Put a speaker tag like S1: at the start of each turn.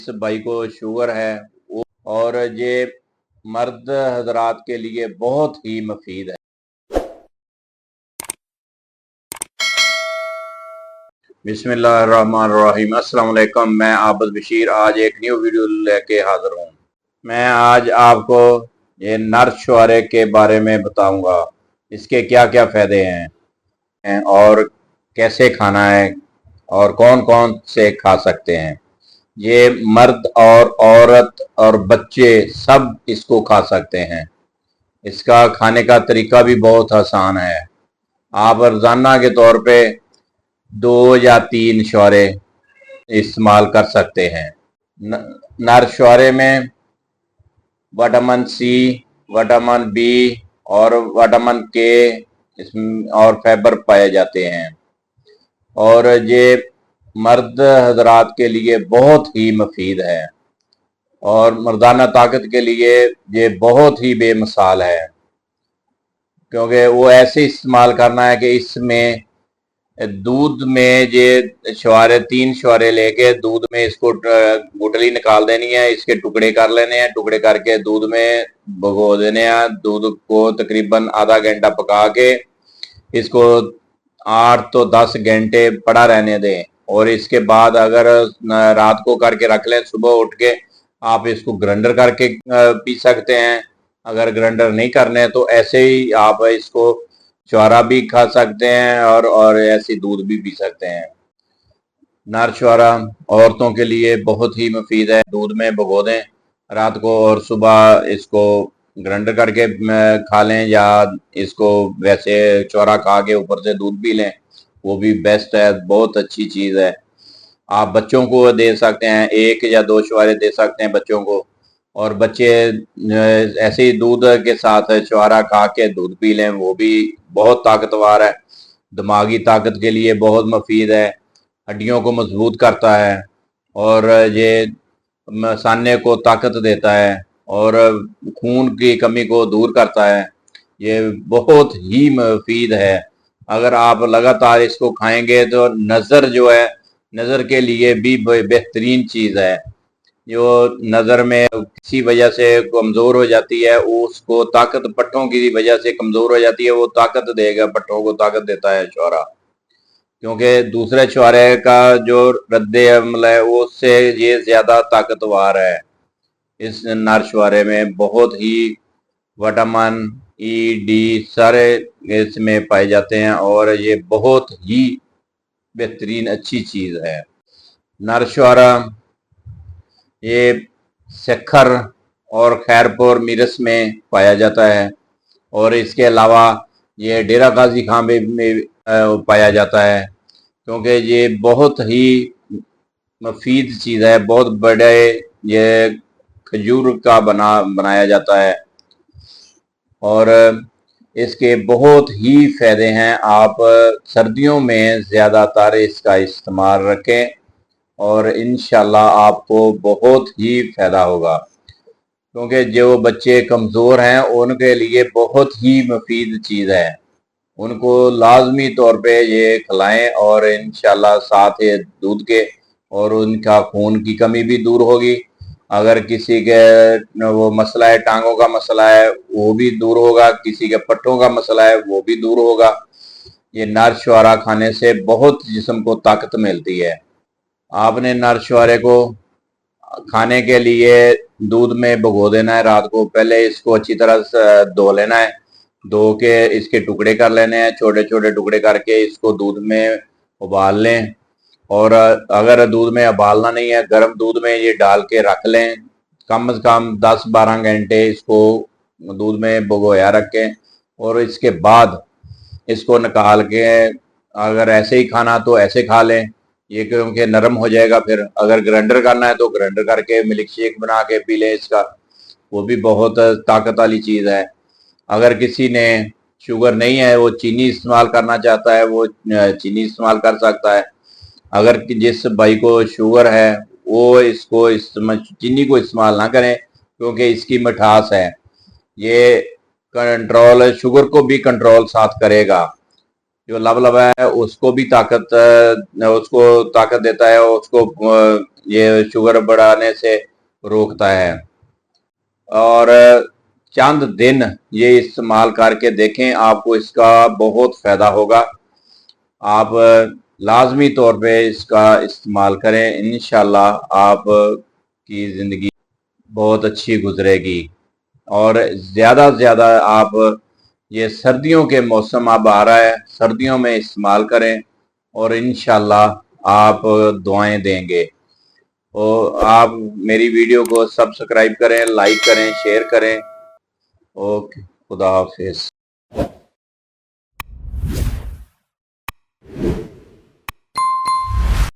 S1: इस भाई को शुगर है और ये मर्द हजरात के लिए बहुत ही मुफीद है। बिस्मिल्लाहिर्रहमानिर्रहीम। अस्सलाम वालेकुम। मैं आबिद बशीर आज एक न्यू वीडियो लेके हाजिर हूँ। मैं आज आपको ये नर शुआरे के बारे में बताऊंगा, इसके क्या क्या फायदे हैं और कैसे खाना है और कौन कौन से खा सकते हैं। ये मर्द और औरत और बच्चे सब इसको खा सकते हैं। इसका खाने का तरीका भी बहुत आसान है। आप रोजाना के तौर पे 2 या 3 शुआरे इस्तेमाल कर सकते हैं। नर शुआरे में विटामिन सी, विटामिन बी और विटामिन के और फाइबर पाए जाते हैं और ये मर्द हजरात के लिए बहुत ही मुफीद है और मर्दाना ताकत के लिए ये बहुत ही बेमिसाल है, क्योंकि वो ऐसे इस्तेमाल करना है कि इसमें दूध में ये शुआरे 3 शुआरे लेके दूध में इसको गुठली निकाल देनी है, इसके टुकड़े कर लेने हैं, टुकड़े करके दूध में भिगो देने हैं। दूध को तकरीबन आधा घंटा पका के इसको 8 तो 10 घंटे पड़ा रहने दें और इसके बाद अगर रात को करके रख लें, सुबह उठ के आप इसको ग्राइंडर करके पी सकते हैं। अगर ग्राइंडर नहीं करने तो ऐसे ही आप इसको शुआरा भी खा सकते हैं और ऐसे दूध भी पी सकते हैं। नर शुआरा औरतों के लिए बहुत ही मुफीद है। दूध में भिगो दें रात को और सुबह इसको ग्राइंडर करके खा लें या इसको वैसे चौरा खा के ऊपर से दूध पी लें, वो भी बेस्ट है, बहुत अच्छी चीज़ है। आप बच्चों को दे सकते हैं, 1 या 2 शुआरे दे सकते हैं बच्चों को, और बच्चे ऐसे ही दूध के साथ शुआरा खा के दूध पी लें, वो भी बहुत ताकतवर है। दिमागी ताकत के लिए बहुत मुफीद है, हड्डियों को मजबूत करता है और ये मसाने को ताकत देता है और खून की कमी को दूर करता है। ये बहुत ही मुफीद है। अगर आप लगातार इसको खाएंगे तो नज़र जो है, नज़र के लिए भी बेहतरीन चीज़ है। जो नज़र में किसी वजह से कमज़ोर हो जाती है, उसको ताकत पट्टों की वजह से कमज़ोर हो जाती है, वो ताकत देगा, पट्टों को ताकत देता है शुआरा, क्योंकि दूसरे शुआरे का जो रद्दे अमल है उससे ये ज़्यादा ताकतवर है। इस नर शुआरे में बहुत ही विटामिन ई, डी सारे इसमें पाए जाते हैं और ये बहुत ही बेहतरीन अच्छी चीज़ है। नर शुआरा ये सखर और खैरपुर मिरस में पाया जाता है और इसके अलावा ये डेरा गाजी खां में पाया जाता है, क्योंकि ये बहुत ही मुफीद चीज़ है। बहुत बड़े ये खजूर का बनाया जाता है और इसके बहुत ही फायदे हैं। आप सर्दियों में ज़्यादातर इसका इस्तेमाल रखें और इंशाल्लाह आपको बहुत ही फ़ायदा होगा, क्योंकि जो बच्चे कमज़ोर हैं उनके लिए बहुत ही मुफीद चीज़ है। उनको लाजमी तौर पे ये खिलाएं और इंशाल्लाह साथ ये दूध के, और उनका खून की कमी भी दूर होगी। अगर किसी के वो मसला है, टांगों का मसला है, वो भी दूर होगा। किसी के पट्टों का मसला है, वो भी दूर होगा। ये नर शुआरा खाने से बहुत जिस्म को ताकत मिलती है। आपने नर शुआरे को खाने के लिए दूध में भिगो देना है रात को। पहले इसको अच्छी तरह से धो लेना है, धो के इसके टुकड़े कर लेने हैं, छोटे छोटे टुकड़े करके इसको दूध में उबाल लें। और अगर दूध में उबालना नहीं है, गर्म दूध में ये डाल के रख लें, कम से कम 10-12 घंटे इसको दूध में भिगोया रखें और इसके बाद इसको निकाल के अगर ऐसे ही खाना तो ऐसे खा लें, ये क्योंकि नरम हो जाएगा। फिर अगर ग्राइंडर करना है तो ग्राइंडर करके मिल्क शेक बना के पी लें इसका, वो भी बहुत ताकत वाली चीज़ है। अगर किसी ने शुगर नहीं है, वो चीनी इस्तेमाल करना चाहता है, वो चीनी इस्तेमाल कर सकता है। अगर जिस भाई को शुगर है वो इसको चीनी को इस्तेमाल ना करें, क्योंकि इसकी मिठास है, ये कंट्रोल शुगर को भी कंट्रोल साथ करेगा। जो लबलबा है उसको भी ताकत देता है, उसको ये शुगर बढ़ाने से रोकता है। और चंद दिन ये इस्तेमाल करके देखें, आपको इसका बहुत फायदा होगा। आप लाजमी तौर पे इसका इस्तेमाल करें, इंशाल्लाह आप की ज़िंदगी बहुत अच्छी गुजरेगी। और ज़्यादा से ज़्यादा आप ये सर्दियों के मौसम अब आ रहा है, सर्दियों में इस्तेमाल करें और इंशाल्लाह आप दुआएं देंगे। और आप मेरी वीडियो को सब्सक्राइब करें, लाइक करें, शेयर करें। ओके, खुदा हाफिज।